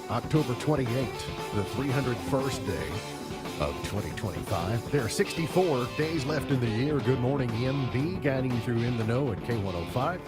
October 28th, the 301st day of 2025. There are 64 days left in the year. Good morning, MB, guiding you through In the Know at K105.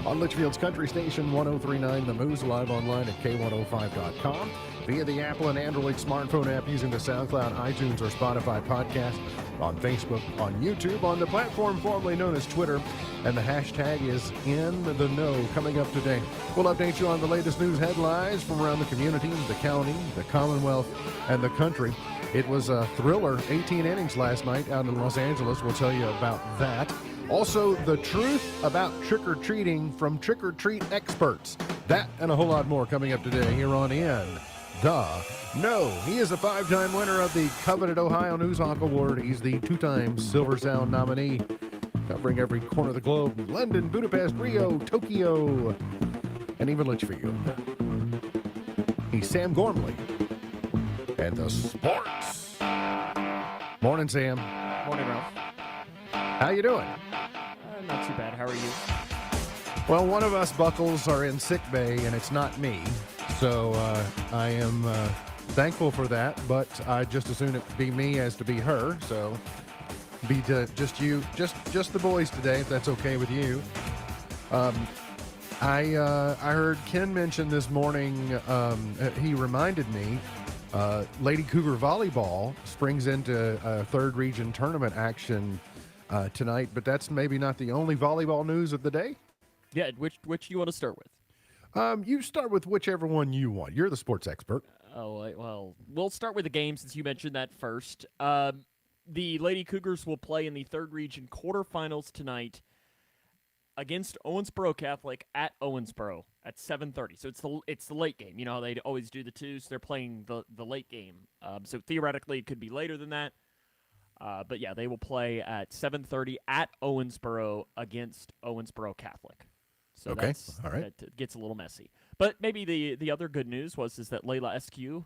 On Litchfield's Country Station 1039 The Moose, live online at K105.com. Via the Apple and Android smartphone app using the SoundCloud, iTunes, or Spotify podcast. On Facebook, on YouTube, on the platform formerly known as Twitter. And the hashtag is In the Know. Coming up today, we'll update you on the latest news headlines from around the community, the county, the Commonwealth, and the country. It was a thriller, 18 innings last night out in Los Angeles. We'll tell you about that. Also, the truth about trick-or-treating from trick-or-treat experts. That and a whole lot more coming up today here on In the Know. He is a 5-time winner of the coveted Ohio Newshawk Award. He's the 2-time Silver Sound nominee, covering every corner of the globe: London, Budapest, Rio, Tokyo, and even Litchfield. He's Sam Gormley and the sports. Morning, Sam. Morning, Ralph. How you doing? Not too bad. How are you? Well, one of us buckles are in sick bay, and it's not me. So I am thankful for that, but I just as soon it be me as to be her. So be just you, just the boys today, if that's okay with you. I heard Ken mention this morning. He reminded me. Lady Cougar Volleyball springs into a third region tournament action tonight, but that's maybe not the only volleyball news of the day. Yeah, which you want to start with? You start with whichever one you want. You're the sports expert. Oh, well, we'll start with the game since you mentioned that first. The Lady Cougars will play in the third region quarterfinals tonight against Owensboro Catholic at Owensboro at 7:30. So it's the late game. You know how they always do the twos. They're playing the late game. So theoretically, it could be later than that. But yeah, they will play at 7:30 at Owensboro against Owensboro Catholic. So okay, all right. That gets a little messy. But maybe the other good news is that Layla SQ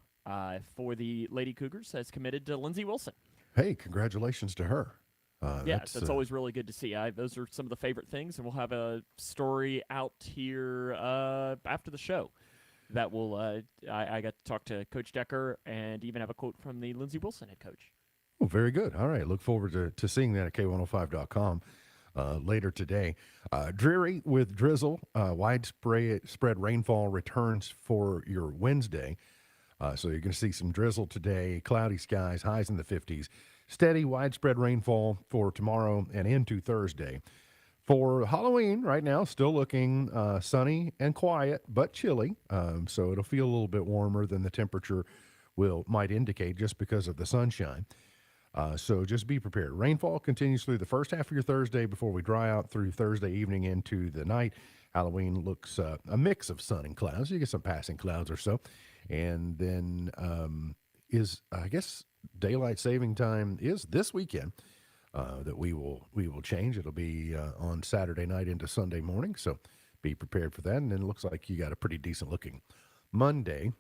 for the Lady Cougars has committed to Lindsey Wilson. Hey, congratulations to her. That's always really good to see. Those are some of the favorite things, and we'll have a story out here after the show that will. I got to talk to Coach Decker and even have a quote from the Lindsey Wilson head coach. Oh, very good. All right, look forward to seeing that at K105.com. Later today. Dreary with drizzle. Widespread rainfall returns for your Wednesday. So you're going to see some drizzle today, cloudy skies, highs in the 50s. Steady widespread rainfall for tomorrow and into Thursday. For Halloween, right now, still looking sunny and quiet, but chilly. So it'll feel a little bit warmer than the temperature might indicate just because of the sunshine. So just be prepared. Rainfall continues through the first half of your Thursday before we dry out through Thursday evening into the night. Halloween looks a mix of sun and clouds. You get some passing clouds or so. And then I guess daylight saving time is this weekend that we will change. It'll be on Saturday night into Sunday morning. So be prepared for that. And then it looks like you got a pretty decent looking Monday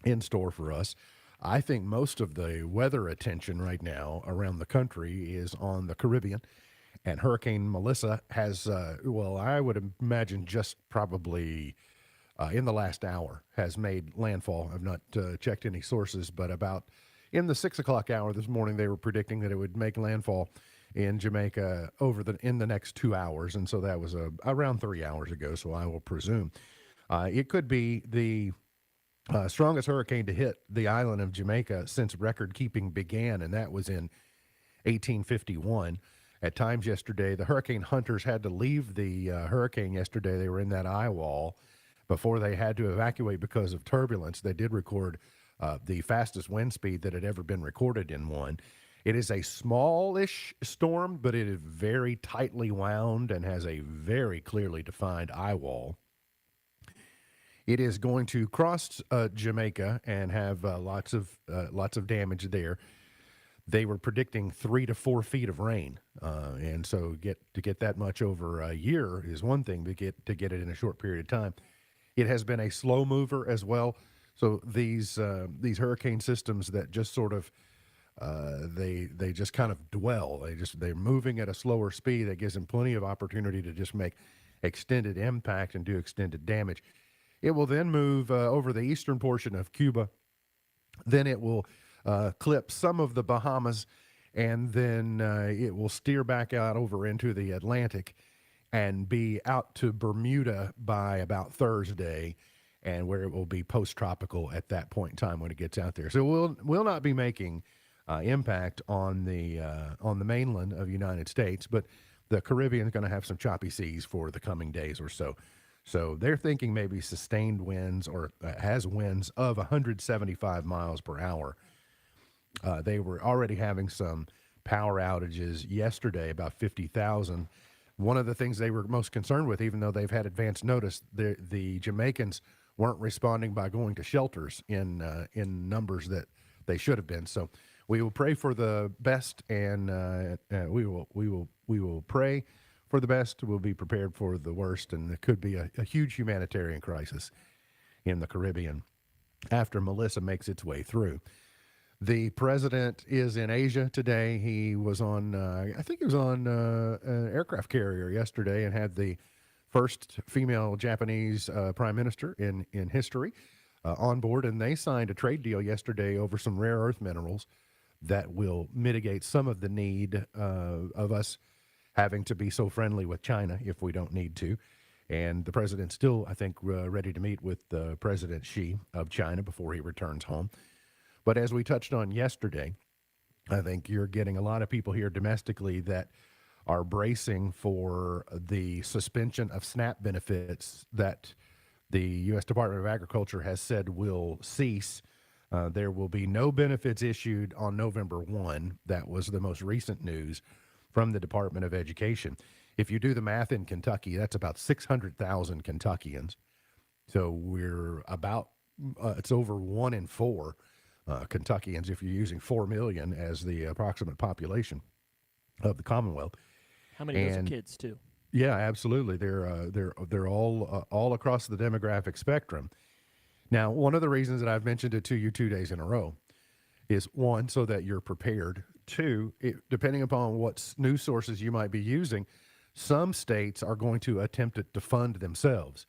in store for us. I think most of the weather attention right now around the country is on the Caribbean, and Hurricane Melissa has, I would imagine just probably in the last hour has made landfall. I've not checked any sources, but about in the 6 o'clock hour this morning, they were predicting that it would make landfall in Jamaica in the next 2 hours, and so that was around 3 hours ago, so I will presume. It could be the strongest hurricane to hit the island of Jamaica since record keeping began, and that was in 1851. At times yesterday, the hurricane hunters had to leave the hurricane yesterday. They were in that eye wall before they had to evacuate because of turbulence. They did record the fastest wind speed that had ever been recorded in one. It is a smallish storm, but it is very tightly wound and has a very clearly defined eye wall. It is going to cross Jamaica and have lots of damage there. They were predicting 3 to 4 feet of rain, and so to get that much over a year is one thing. To get it in a short period of time, it has been a slow mover as well. So these hurricane systems that just sort of they just kind of dwell. They're moving at a slower speed. That gives them plenty of opportunity to just make extended impact and do extended damage. It will then move over the eastern portion of Cuba. Then it will clip some of the Bahamas, and then it will steer back out over into the Atlantic and be out to Bermuda by about Thursday, and where it will be post-tropical at that point in time when it gets out there. So we'll not be making impact on the mainland of the United States, but the Caribbean is going to have some choppy seas for the coming days or so. So they're thinking maybe sustained winds or has winds of 175 miles per hour. They were already having some power outages yesterday, about 50,000. One of the things they were most concerned with, even though they've had advance notice, the Jamaicans weren't responding by going to shelters in numbers that they should have been. So we will pray for the best, and we will pray for the best. We'll be prepared for the worst, and it could be a huge humanitarian crisis in the Caribbean after Melissa makes its way through. The president is in Asia today. He was on, I think he was on an aircraft carrier yesterday and had the first female Japanese prime minister in history on board, and they signed a trade deal yesterday over some rare earth minerals that will mitigate some of the need of us having to be so friendly with China if we don't need to. And the president's still, I think, ready to meet with President Xi of China before he returns home. But as we touched on yesterday, I think you're getting a lot of people here domestically that are bracing for the suspension of SNAP benefits that the U.S. Department of Agriculture has said will cease. There will be no benefits issued on November 1. That was the most recent news from the Department of Education. If you do the math in Kentucky, that's about 600,000 Kentuckians. So we're about, it's over 1 in 4 Kentuckians if you're using 4 million as the approximate population of the Commonwealth. How many of those are kids too? Yeah, absolutely. They're all across the demographic spectrum. Now, one of the reasons that I've mentioned it to you 2 days in a row is, one, so that you're prepared. Two, depending upon what news sources you might be using, some states are going to attempt to fund themselves.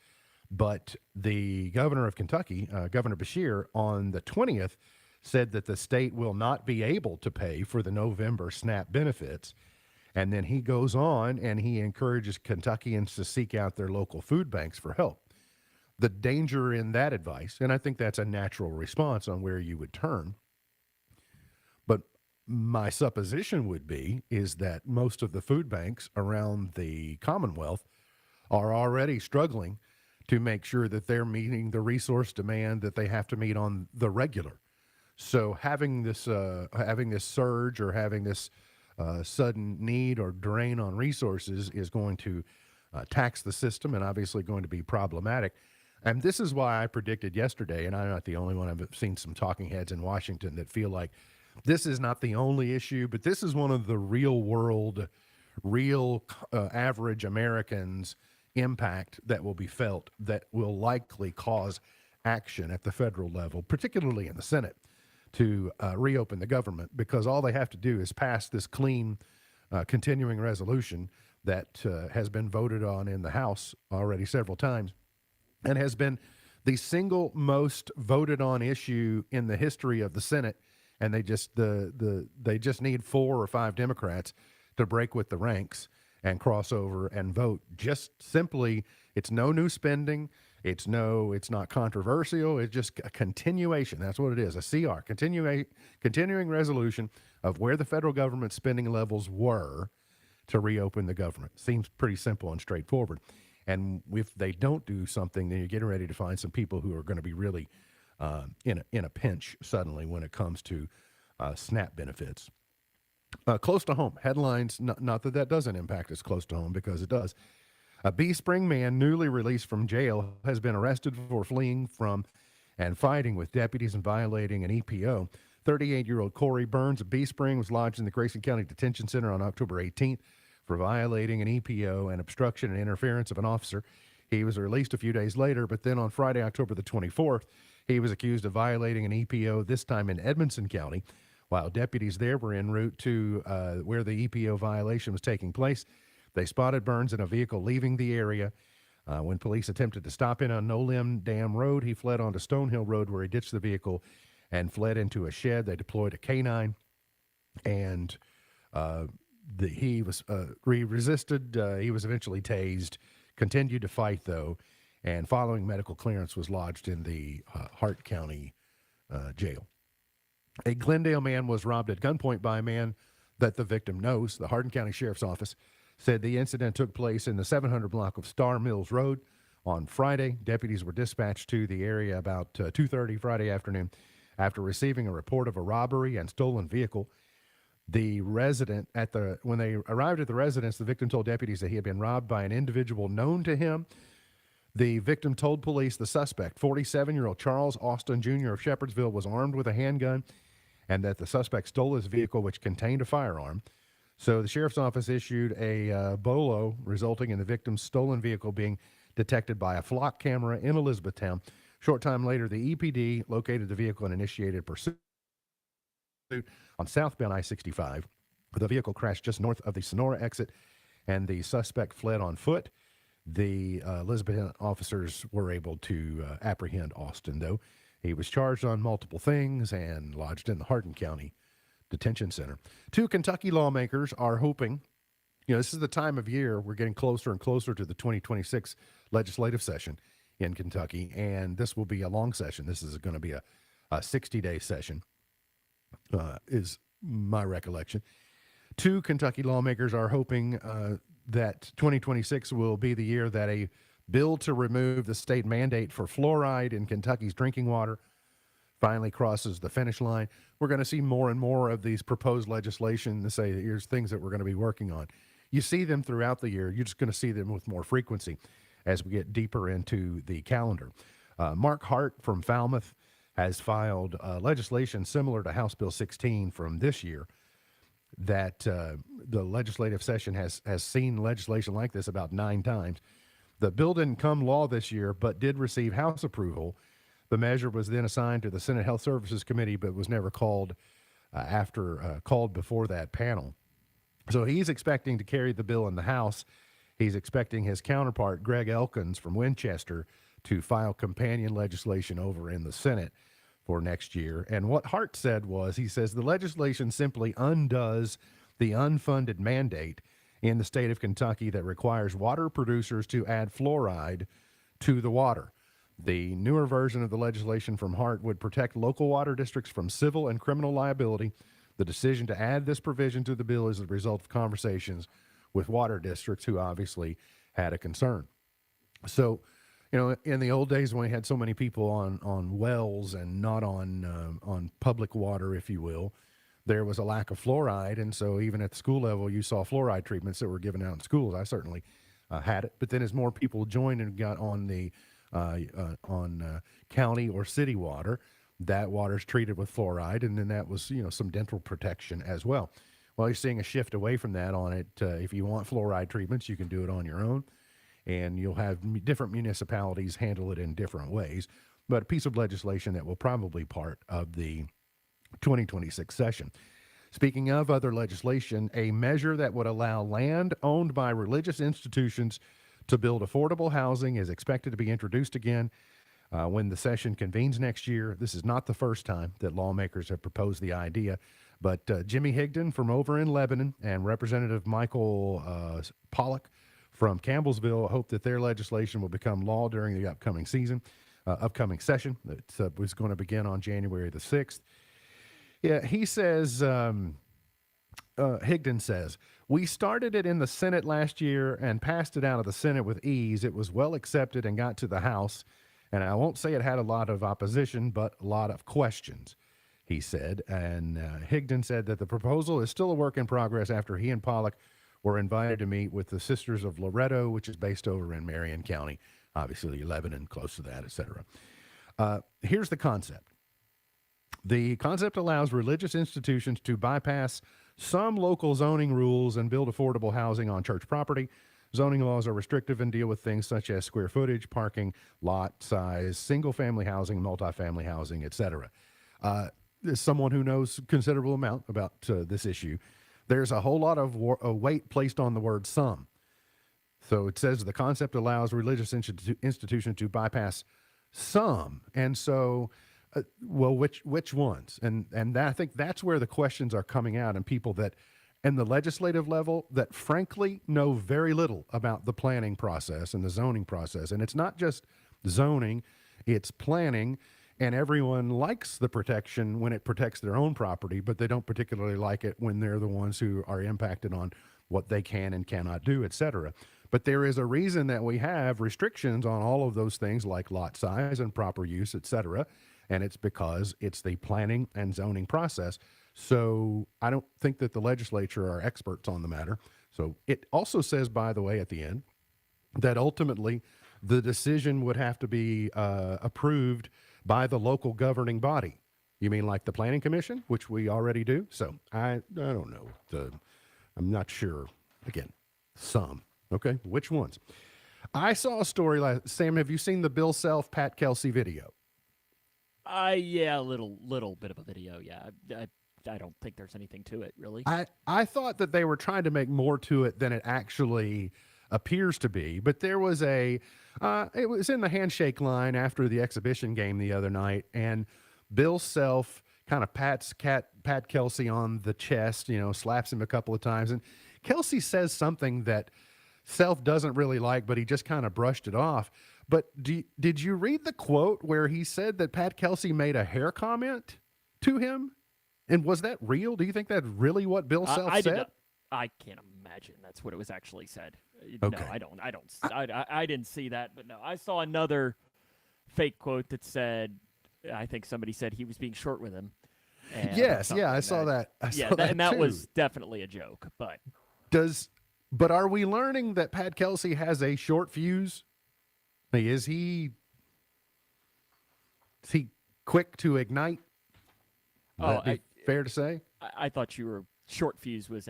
But the governor of Kentucky, Governor Beshear, on the 20th, said that the state will not be able to pay for the November SNAP benefits. And then he goes on and he encourages Kentuckians to seek out their local food banks for help. The danger in that advice, and I think that's a natural response on where you would turn, but my supposition would be is that most of the food banks around the Commonwealth are already struggling to make sure that they're meeting the resource demand that they have to meet on the regular. So having this surge or having this sudden need or drain on resources is going to tax the system and obviously going to be problematic. And this is why I predicted yesterday, and I'm not the only one. I've seen some talking heads in Washington that feel like this is not the only issue, but this is one of the real world, average Americans' impact that will be felt, that will likely cause action at the federal level, particularly in the Senate, to reopen the government, because all they have to do is pass this clean continuing resolution that has been voted on in the House already several times and has been the single most voted on issue in the history of the Senate. And they just they just need 4 or 5 Democrats to break with the ranks and cross over and vote. Just simply, it's no new spending. It's not controversial. It's just a continuation. That's what it is, a CR, continuing resolution of where the federal government spending levels were to reopen the government. Seems pretty simple and straightforward. And if they don't do something, then you're getting ready to find some people who are going to be really in a pinch suddenly when it comes to SNAP benefits. Close to home, headlines, not that doesn't impact us close to home, because it does. A Bee Spring man newly released from jail has been arrested for fleeing from and fighting with deputies and violating an EPO. 38-year-old Corey Burns of Bee Spring was lodged in the Grayson County Detention Center on October 18th for violating an EPO and obstruction and interference of an officer. He was released a few days later, but then on Friday, October the 24th, he was accused of violating an EPO, this time in Edmonson County. While deputies there were en route to where the EPO violation was taking place, they spotted Burns in a vehicle leaving the area. When police attempted to stop him on No Limb Dam Road, he fled onto Stonehill Road where he ditched the vehicle and fled into a shed. They deployed a canine, and he resisted. He was eventually tased, continued to fight, though, and following medical clearance was lodged in the Hart County jail. A Glendale man was robbed at gunpoint by a man that the victim knows. The Hardin County Sheriff's Office said the incident took place in the 700 block of Star Mills Road on Friday. Deputies were dispatched to the area about 2:30 Friday afternoon after receiving a report of a robbery and stolen vehicle. The resident when they arrived at the residence, the victim told deputies that he had been robbed by an individual known to him. The victim told police the suspect, 47-year-old Charles Austin Jr. of Shepherdsville, was armed with a handgun and that the suspect stole his vehicle, which contained a firearm. So the sheriff's office issued a BOLO, resulting in the victim's stolen vehicle being detected by a flock camera in Elizabethtown. Short time later, the EPD located the vehicle and initiated pursuit on southbound I-65. The vehicle crashed just north of the Sonora exit, and the suspect fled on foot. The Elizabethtown officers were able to apprehend Austin, though. He was charged on multiple things and lodged in the Hardin County Detention Center. Two Kentucky lawmakers are hoping, this is the time of year, we're getting closer and closer to the 2026 legislative session in Kentucky, and this will be a long session. This is going to be a 60-day session, is my recollection. Two Kentucky lawmakers are hoping that 2026 will be the year that a bill to remove the state mandate for fluoride in Kentucky's drinking water finally crosses the finish line. We're going to see more and more of these proposed legislation to say, here's things that we're going to be working on. You see them throughout the year. You're just going to see them with more frequency as we get deeper into the calendar. Mark Hart from Falmouth has filed legislation similar to House Bill 16 from this year that the legislative session has seen legislation like this about 9 times. The bill didn't come law this year, but did receive House approval. The measure was then assigned to the Senate Health Services Committee, but was never called called before that panel. So he's expecting to carry the bill in the House. He's expecting his counterpart, Greg Elkins from Winchester, to file companion legislation over in the Senate for next year. And what Hart said was, he says, the legislation simply undoes the unfunded mandate in the state of Kentucky that requires water producers to add fluoride to the water. The newer version of the legislation from Hart would protect local water districts from civil and criminal liability. The decision to add this provision to the bill is the result of conversations with water districts who obviously had a concern. So, in the old days when we had so many people on wells and not on public water, if you will, there was a lack of fluoride, and so even at the school level, you saw fluoride treatments that were given out in schools. I certainly had it, but then as more people joined and got on the county or city water, that water's treated with fluoride, and then that was some dental protection as well. Well, you're seeing a shift away from that on it. If you want fluoride treatments, you can do it on your own, and you'll have different municipalities handle it in different ways. But a piece of legislation that will probably part of the 2026 session. Speaking of other legislation, a measure that would allow land owned by religious institutions to build affordable housing is expected to be introduced again when the session convenes next year. This is not the first time that lawmakers have proposed the idea, but Jimmy Higdon from over in Lebanon and Representative Michael Pollock from Campbellsville hope that their legislation will become law during the upcoming session. It was going to begin on January the 6th. Yeah, he says, Higdon says, we started it in the Senate last year and passed it out of the Senate with ease. It was well accepted and got to the House. And I won't say it had a lot of opposition, but a lot of questions, he said. And Higdon said that the proposal is still a work in progress after he and Pollock were invited to meet with the Sisters of Loretto, which is based over in Marion County, obviously Lebanon, close to that, etc. Here's the concept. The concept allows religious institutions to bypass some local zoning rules and build affordable housing on church property. Zoning laws are restrictive and deal with things such as square footage, parking, lot size, single-family housing, multifamily housing, etc. As someone who knows a considerable amount about this issue, there's a whole lot of weight placed on the word some. So it says the concept allows religious institutions to bypass some. And so, well, which ones? And that, I think that's where the questions are coming out, and people that, and the legislative level, that frankly know very little about the planning process and the zoning process. And it's not just zoning, it's planning. And everyone likes the protection when it protects their own property, but they don't particularly like it when they're the ones who are impacted on what they can and cannot do, et cetera. But there is a reason that we have restrictions on all of those things like lot size and proper use, et cetera. And it's because it's the planning and zoning process. So I don't think that the legislature are experts on the matter. So it also says, by the way, at the end, that ultimately the decision would have to be approved by the local governing body. You mean like the planning commission, which we already do? So I don't know. I'm not sure. Again, some. Okay, which ones? I saw a story last. Sam, have you seen the Bill Self, Pat Kelsey video? Yeah, a little bit of a video. Yeah, I don't think there's anything to it really. I thought that they were trying to make more to it than it actually appears to be. But there was it was in the handshake line after the exhibition game the other night, and Bill Self kind of pats Pat Kelsey on the chest, slaps him a couple of times, and Kelsey says something that Self doesn't really like, but he just kind of brushed it off. But did you read the quote where he said that Pat Kelsey made a hair comment to him? And was that real? Do you think that's really what Bill Self said? I can't imagine that's what it was actually said. Okay. No, I didn't see that, but no, I saw another fake quote that said, I think somebody said he was being short with him. Yes, yeah, I saw that. And that was definitely a joke. But are we learning that Pat Kelsey has a short fuse? Like, is he quick to ignite? Would that be fair to say? I thought you were short fuse was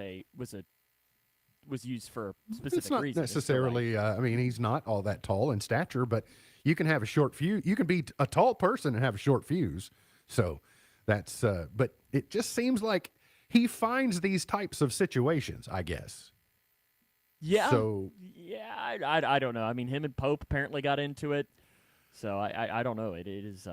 used for a specific it's not reason. necessarily. I mean, he's not all that tall in stature, but you can have a short fuse. You can be a tall person and have a short fuse. So that's. But it just seems like he finds these types of situations, I guess. Yeah. So yeah, I don't know. I mean, him and Pope apparently got into it. So I don't know. It is.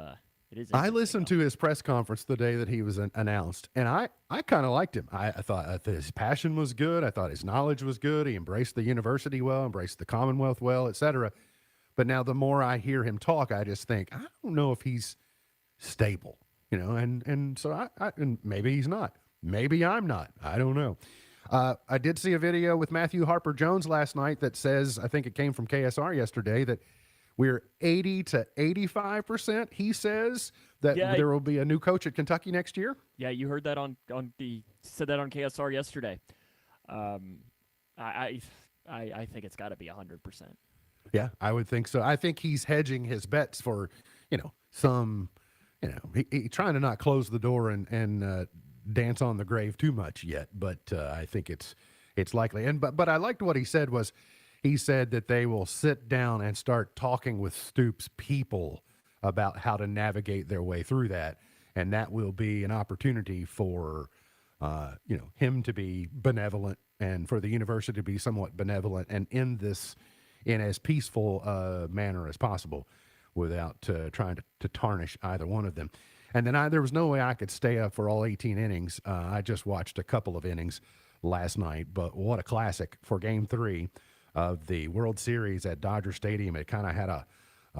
I listened to his press conference the day that he was announced, and I kind of liked him. I thought his passion was good. I thought his knowledge was good. He embraced the university well, embraced the Commonwealth well, et cetera. But now the more I hear him talk, I just think, I don't know if he's stable, and so and maybe he's not. Maybe I'm not. I don't know. I did see a video with Matthew Harper Jones last night that says, I think it came from KSR yesterday, that we're 80 to 85%. He says that there will be a new coach at Kentucky next year. Yeah, you heard that said that on KSR yesterday. I think it's got to be 100%. Yeah, I would think so. I think he's hedging his bets for, some, he trying to not close the door and dance on the grave too much yet. But I think it's likely. But I liked what he said was, he said that they will sit down and start talking with Stoops people about how to navigate their way through that. And that will be an opportunity for, him to be benevolent and for the university to be somewhat benevolent and end this in as peaceful manner as possible without trying to tarnish either one of them. And then there was no way I could stay up for all 18 innings. I just watched a couple of innings last night, but what a classic for Game 3 of the World Series at Dodger Stadium. It kind of had a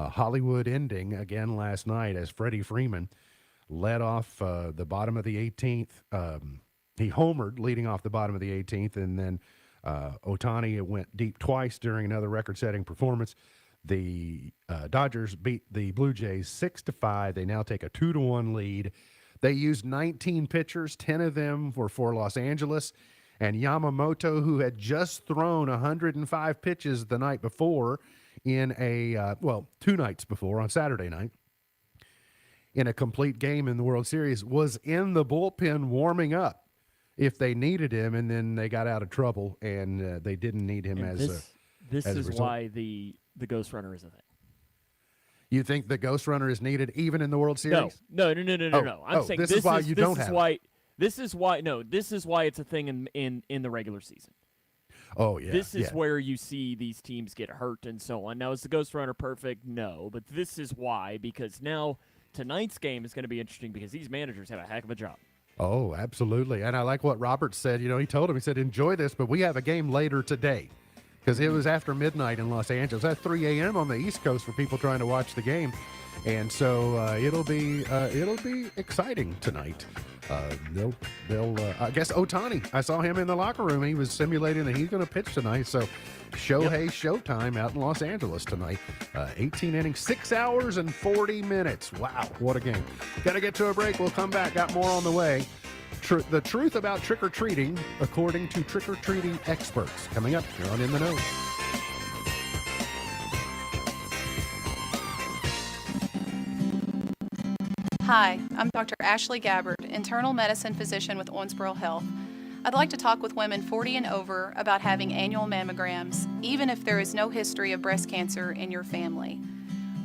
Hollywood ending again last night as Freddie Freeman led off the bottom of the 18th. He homered leading off the bottom of the 18th, and then Ohtani went deep twice during another record-setting performance. The Dodgers beat the Blue Jays 6-5. They now take a 2-1 lead. They used 19 pitchers. 10 of them were for Los Angeles. And Yamamoto, who had just thrown 105 pitches the night before in 2 nights before on Saturday night, in a complete game in the World Series, was in the bullpen warming up if they needed him, and then they got out of trouble, and they didn't need him This is why the Ghost Runner is a thing. You think the Ghost Runner is needed even in the World Series? No. I'm saying this is why you don't have it. This is why it's a thing in the regular season. Oh, yeah. This is yeah. where you see these teams get hurt and so on. Now, is the Ghost Runner perfect? No, but this is why, because now tonight's game is going to be interesting because these managers have a heck of a job. Oh, absolutely. And I like what Robert said. He told him, he said, enjoy this, but we have a game later today because it was after midnight in Los Angeles. That's 3 a.m. on the East Coast for people trying to watch the game. And so it'll be exciting tonight. They'll I guess Ohtani, I saw him in the locker room. He was simulating that he's going to pitch tonight. So Shohei Showtime out in Los Angeles tonight. 18 innings, 6 hours and 40 minutes. Wow, what a game. Got to get to a break. We'll come back. Got more on the way. The truth about trick-or-treating, according to trick-or-treating experts. Coming up here on In the Know. Hi, I'm Dr. Ashley Gabbard, internal medicine physician with Owensboro Health. I'd like to talk with women 40 and over about having annual mammograms, even if there is no history of breast cancer in your family.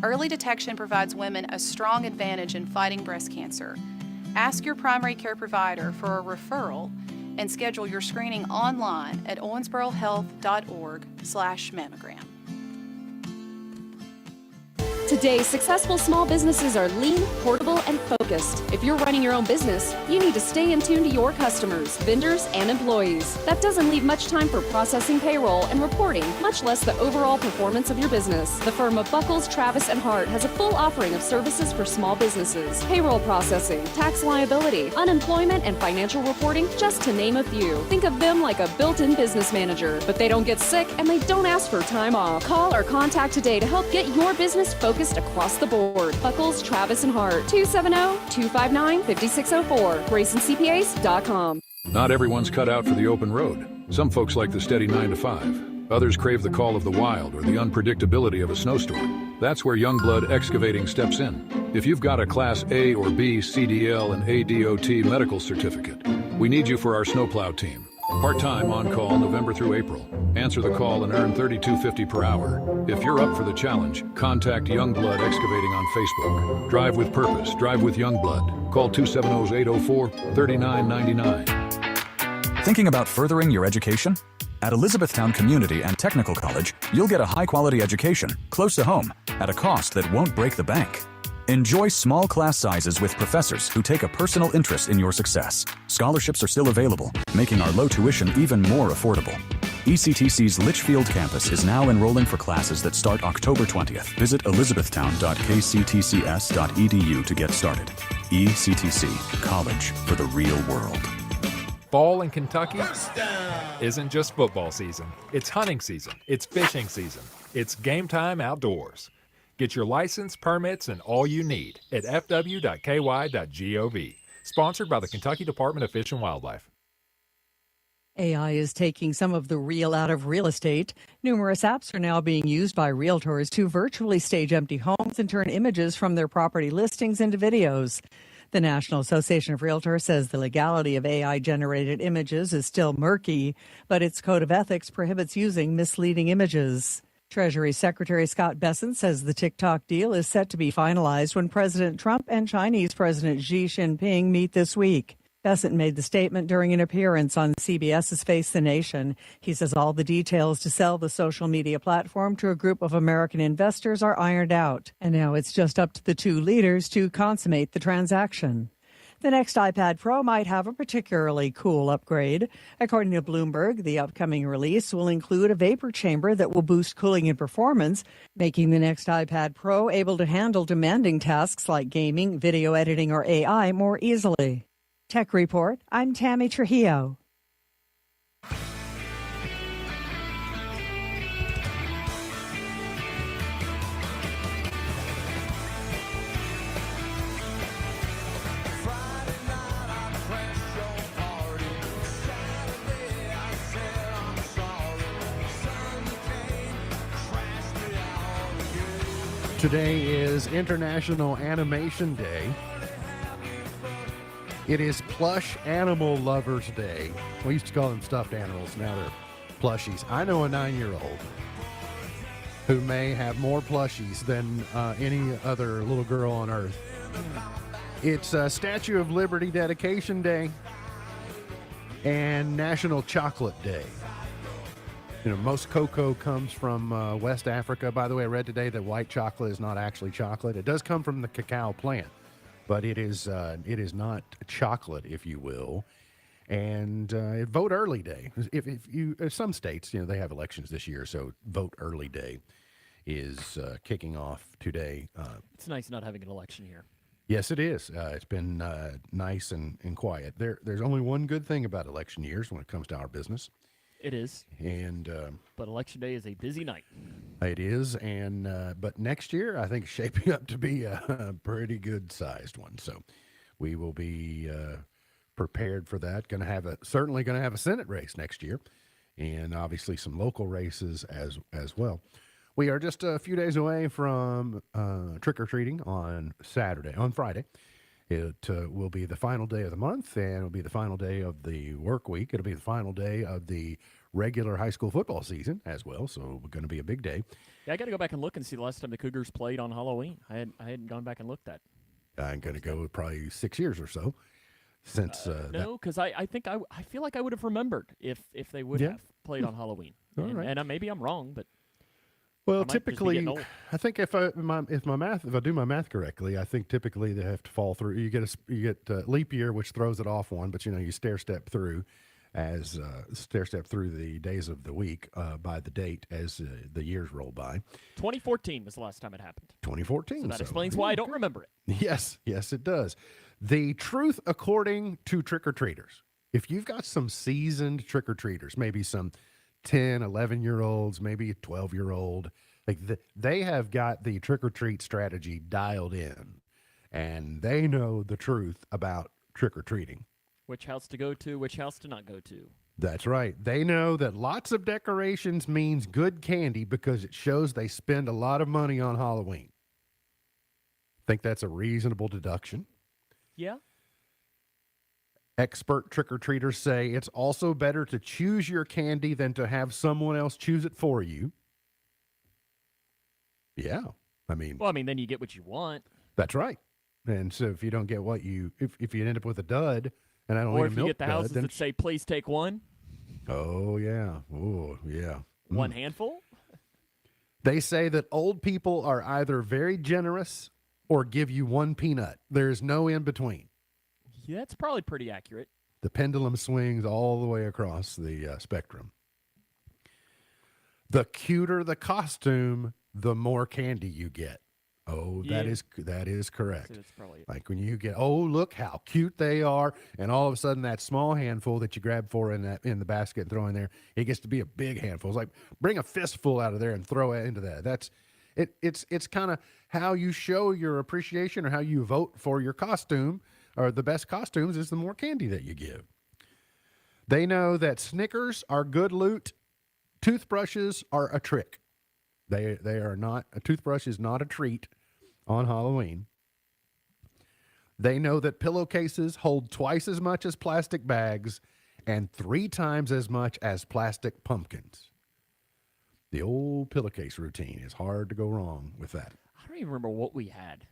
Early detection provides women a strong advantage in fighting breast cancer. Ask your primary care provider for a referral and schedule your screening online at owensborohealth.org/mammogram. Today, successful small businesses are lean, portable, and focused. If you're running your own business, you need to stay in tune to your customers, vendors, and employees. That doesn't leave much time for processing payroll and reporting, much less the overall performance of your business. The firm of Buckles, Travis, and Hart has a full offering of services for small businesses. Payroll processing, tax liability, unemployment, and financial reporting, just to name a few. Think of them like a built-in business manager, but they don't get sick and they don't ask for time off. Call or contact today to help get your business focused across the board. Buckles, Travis, and Hart, 270-259-5604, GraysonCPAs.com. Not everyone's cut out for the open road. Some folks like the steady 9 to 5. Others crave the call of the wild or the unpredictability of a snowstorm. That's where Youngblood Excavating steps in. If you've got a Class A or B CDL and ADOT medical certificate, we need you for our snowplow team. Part-time on-call November through April. Answer the call and earn $32.50 per hour. If you're up for the challenge, contact Youngblood Excavating on Facebook. Drive with purpose. Drive with Youngblood. Call 270-804-3999. Thinking about furthering your education? At Elizabethtown Community and Technical College, you'll get a high-quality education, close to home, at a cost that won't break the bank. Enjoy small class sizes with professors who take a personal interest in your success. Scholarships are still available, making our low tuition even more affordable. ECTC's Litchfield campus is now enrolling for classes that start October 20th. Visit elizabethtown.kctcs.edu to get started. ECTC, college for the real world. Fall in Kentucky isn't just football season. It's hunting season. It's fishing season. It's game time outdoors. Get your license, permits, and all you need at fw.ky.gov. Sponsored by the Kentucky Department of Fish and Wildlife. AI is taking some of the real out of real estate. Numerous apps are now being used by realtors to virtually stage empty homes and turn images from their property listings into videos. The National Association of Realtors says the legality of AI-generated images is still murky, but its code of ethics prohibits using misleading images. Treasury Secretary Scott Bessent says the TikTok deal is set to be finalized when President Trump and Chinese President Xi Jinping meet this week. Bessent made the statement during an appearance on CBS's Face the Nation. He says all the details to sell the social media platform to a group of American investors are ironed out, and now it's just up to the two leaders to consummate the transaction. The next iPad Pro might have a particularly cool upgrade. According to Bloomberg, the upcoming release will include a vapor chamber that will boost cooling and performance, making the next iPad Pro able to handle demanding tasks like gaming, video editing, or AI more easily. Tech Report, I'm Tammy Trujillo. Today is International Animation Day. It is Plush Animal Lovers Day. We used to call them stuffed animals. Now they're plushies. I know a 9-year-old who may have more plushies than any other little girl on earth. It's Statue of Liberty Dedication Day and National Chocolate Day. Most cocoa comes from West Africa. By the way, I read today that white chocolate is not actually chocolate. It does come from the cacao plant, but it is not chocolate, if you will. And vote early day. If some states, they have elections this year, so vote early day is kicking off today. It's nice not having an election here. Yes, it is. It's been nice and quiet. There's only one good thing about election years when it comes to our business. It is. And but election day is a busy night. it is, and but next year I think it's shaping up to be a pretty good sized one. So we will be prepared for that. Certainly going to have a Senate race next year, and obviously some local races as well. We are just a few days away from trick or treating on Friday. It will be the final day of the month, and it'll be the final day of the work week. It'll be the final day of the regular high school football season as well, so it's going to be a big day. Yeah, I got to go back and look and see the last time the Cougars played on Halloween. I hadn't gone back and looked at. I'm going to go probably 6 years or so since no, because I think I feel like I would have remembered if they would have played on Halloween. All right. And maybe I'm wrong, but Well, might just be typically, getting old. I think if I do my math correctly, I think typically they have to fall through. You get leap year, which throws it off one, but you stair step through the days of the week by the date as the years roll by. 2014 was the last time it happened. 2014. So that explains why I don't remember it. Yes, it does. The truth according to trick-or-treaters. If you've got some seasoned trick-or-treaters, maybe some 10, 11-year-olds, maybe a 12-year-old, they have got the trick-or-treat strategy dialed in, and they know the truth about trick-or-treating. Which house to go to, which house to not go to. That's right. They know that lots of decorations means good candy because it shows they spend a lot of money on Halloween. Think that's a reasonable deduction? Yeah. Expert trick-or-treaters say it's also better to choose your candy than to have someone else choose it for you. Yeah. Then you get what you want. That's right. And so if you don't get if you end up with a dud, and I don't Or eat if a you milk get the dud, houses then, that say, please take one. Oh, yeah. Oh, yeah. One handful. They say that old people are either very generous or give you one peanut. There's no in between. Yeah, that's probably pretty accurate. The pendulum swings all the way across the spectrum. The cuter the costume, the more candy you get. Oh, Yeah. that is correct. So that's probably it. Like when you get, oh, look how cute they are, and all of a sudden that small handful that you grab for in the basket and throw in there, it gets to be a big handful. It's like bring a fistful out of there and throw it into that. That's it. It's kind of how you show your appreciation or how you vote for your costume, or the best costumes is the more candy that you give. They know that Snickers are good loot, toothbrushes are a trick. They are not, a toothbrush is not a treat on Halloween. They know that pillowcases hold twice as much as plastic bags and 3 times as much as plastic pumpkins. The old pillowcase routine is hard to go wrong with that. I don't even remember what we had.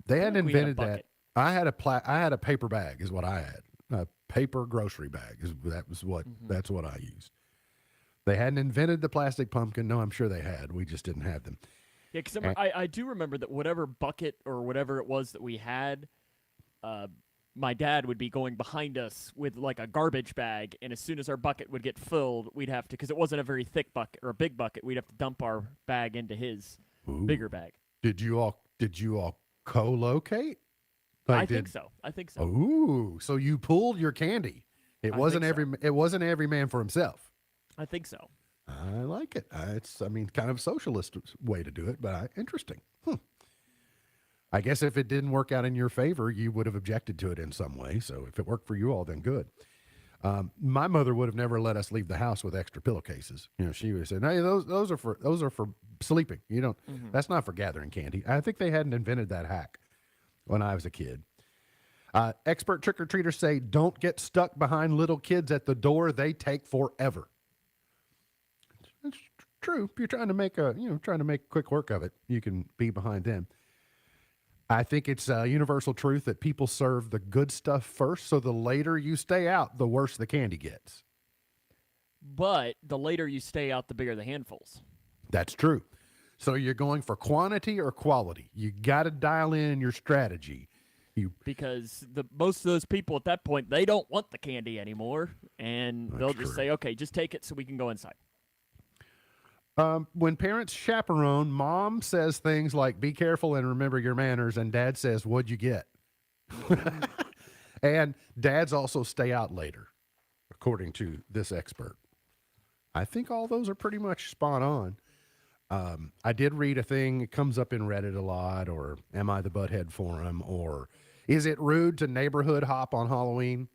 They I hadn't think we had a invented that. bucket. I had a paper bag is what I had. A paper grocery bag that's what I used. They hadn't invented the plastic pumpkin. No, I'm sure they had. We just didn't have them. Yeah, because I do remember that whatever bucket or whatever it was that we had, my dad would be going behind us with like a garbage bag, and as soon as our bucket would get filled, we'd have to, because it wasn't a very thick bucket or a big bucket, we'd have to dump our bag into his bigger bag. Did you all co-locate? I think so. Ooh, so you pooled your candy. It wasn't every man for himself. I think so. I like it. It's kind of socialist way to do it, but interesting. I guess if it didn't work out in your favor, you would have objected to it in some way. So if it worked for you all, then good. My mother would have never let us leave the house with extra pillowcases. She would have said, "Hey, those are for sleeping. You don't. That's not for gathering candy." I think they hadn't invented that hack when I was a kid. Expert trick-or-treaters say, "Don't get stuck behind little kids at the door. They take forever." It's true. If you're trying to make quick work of it, you can be behind them. I think it's a universal truth that people serve the good stuff first, so the later you stay out, the worse the candy gets. but the later you stay out, the bigger the handfuls. That's true. So you're going for quantity or quality. You got to dial in your strategy. Because most of those people at that point, they don't want the candy anymore, and they'll just say, okay, just take it so we can go inside. When parents chaperone, mom says things like, be careful and remember your manners, and dad says, what'd you get? And dads also stay out later, according to this expert. I think all those are pretty much spot on. I did read a thing, it comes up in Reddit a lot, or Am I the Butthead Forum, or is it rude to neighborhood hop on Halloween?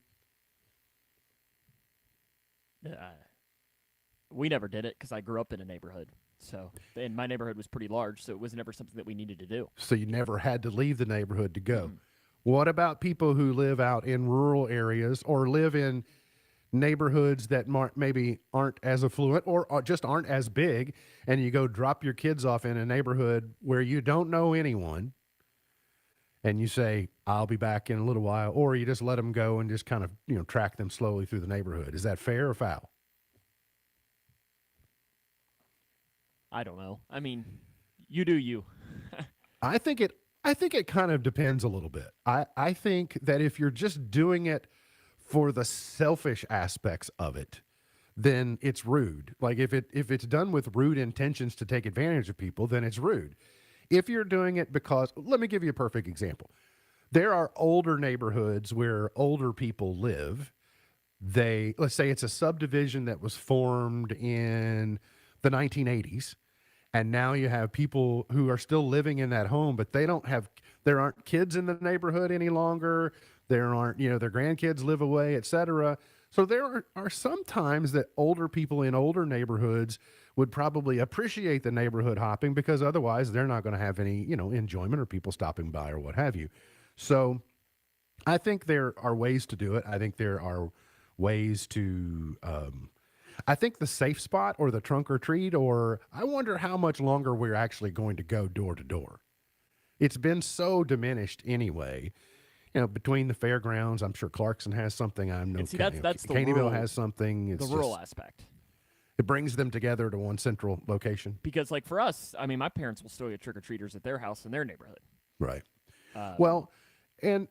We never did it because I grew up in a neighborhood. So, and my neighborhood was pretty large, so it was never something that we needed to do. So you never had to leave the neighborhood to go. What about people who live out in rural areas or live in neighborhoods that maybe aren't as affluent or just aren't as big, and you go drop your kids off in a neighborhood where you don't know anyone, and you say, I'll be back in a little while, or you just let them go and just kind of, track them slowly through the neighborhood? Is that fair or foul? I don't know. I mean, you do you. I think it kind of depends a little bit. I think that if you're just doing it for the selfish aspects of it, then it's rude. Like if it's done with rude intentions to take advantage of people, then it's rude. If you're doing it because, let me give you a perfect example. There are older neighborhoods where older people live. Let's say it's a subdivision that was formed in the 1980s. And now you have people who are still living in that home, but there aren't kids in the neighborhood any longer. There aren't, their grandkids live away, et cetera. So there are some times that older people in older neighborhoods would probably appreciate the neighborhood hopping because otherwise they're not going to have any, enjoyment or people stopping by or what have you. So I think there are ways to do it. I think there are ways to, I think the safe spot or the trunk or treat, or I wonder how much longer we're actually going to go door to door. It's been so diminished anyway. Between the fairgrounds, I'm sure Clarkson has something. I know that's the Caneyville rural, has something. It's the rural aspect. It brings them together to one central location. Because, like for us, I mean, my parents will still get trick or treaters at their house in their neighborhood. Right. Well, and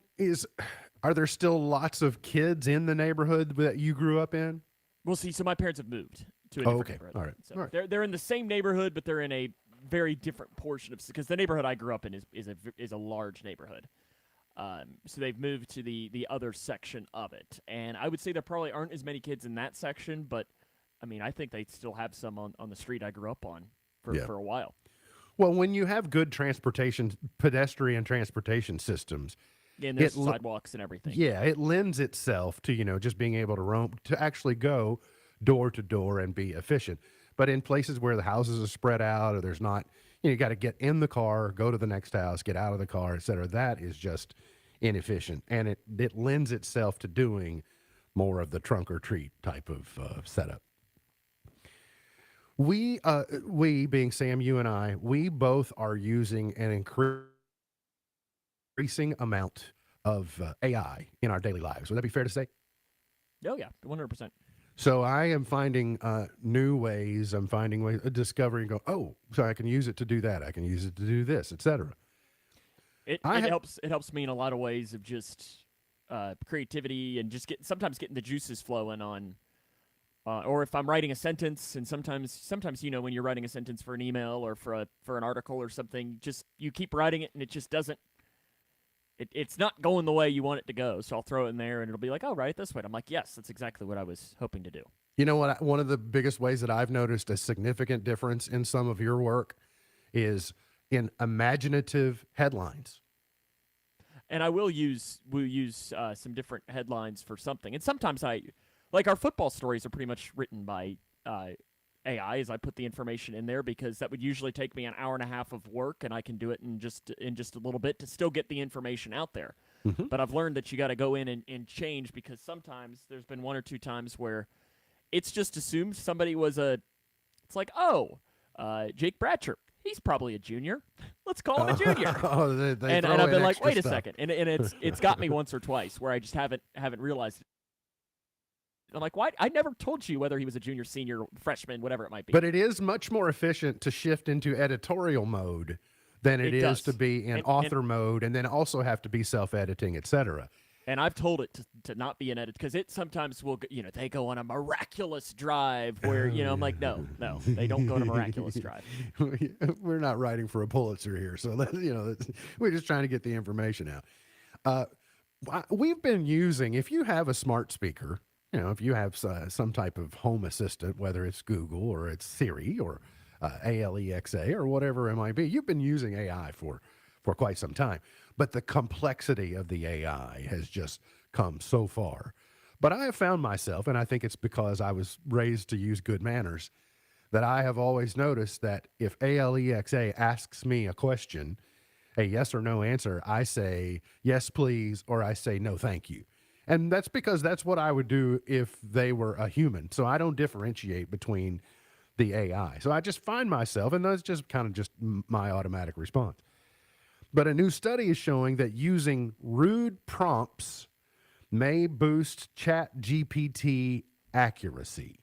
are there still lots of kids in the neighborhood that you grew up in? Well, see, so my parents have moved to a different neighborhood. All right. So All right. They're in the same neighborhood, but they're in a very different portion of, because the neighborhood I grew up in is a large neighborhood. So they've moved to the other section of it, and I would say there probably aren't as many kids in that section, but I mean, I think they still have some on the street I grew up on for a while. Well, when you have good pedestrian transportation systems, and there's sidewalks and everything. Yeah, it lends itself to, just being able to roam, to actually go door to door and be efficient. But in places where the houses are spread out or there's not, you got to get in the car, go to the next house, get out of the car, et cetera. That is just inefficient. And it lends itself to doing more of the trunk or treat type of setup. We being Sam, you and I, we both are using an increasing amount of AI in our daily lives. Would that be fair to say? Oh, yeah, 100%. So I am finding new ways. I'm finding ways, discovering, so I can use it to do that. I can use it to do this, etc. It helps me in a lot of ways of just creativity and just sometimes getting the juices flowing on. Or if I'm writing a sentence, and sometimes when you're writing a sentence for an email or for an article or something, just you keep writing it and it just doesn't. It's not going the way you want it to go, so I'll throw it in there, and it'll be like, oh, write it this way. And I'm like, yes, that's exactly what I was hoping to do. You know what? One of the biggest ways that I've noticed a significant difference in some of your work is in imaginative headlines. And we'll use some different headlines for something. And sometimes our football stories are pretty much written by AI as I put the information in there, because that would usually take me an hour and a half of work, and I can do it in just a little bit to still get the information out there. Mm-hmm. But I've learned that you got to go in and change, because sometimes there's been one or two times where it's just assumed somebody was Jake Bratcher. He's probably a junior. Let's call him a junior. And I've been like, wait a second. And it's got me once or twice where I just haven't realized I'm like, why? I never told you whether he was a junior, senior, freshman, whatever it might be. But it is much more efficient to shift into editorial mode than it is does. to be in author mode and then also have to be self-editing, etc. And I've told it to not be an edit because it sometimes will, they go on a miraculous drive where, I'm like, no, they don't go on a miraculous drive. We're not writing for a Pulitzer here. So, we're just trying to get the information out. We've been using, if you have a smart speaker, if you have some type of home assistant, whether it's Google or it's Siri or Alexa or whatever it might be, you've been using AI for quite some time. But the complexity of the AI has just come so far. But I have found myself, and I think it's because I was raised to use good manners, that I have always noticed that if Alexa asks me a question, a yes or no answer, I say, yes, please, or I say, no, thank you. And that's because that's what I would do if they were a human. So I don't differentiate between the AI. So I just find myself, and that's just kind of just my automatic response. But a new study is showing that using rude prompts may boost ChatGPT accuracy.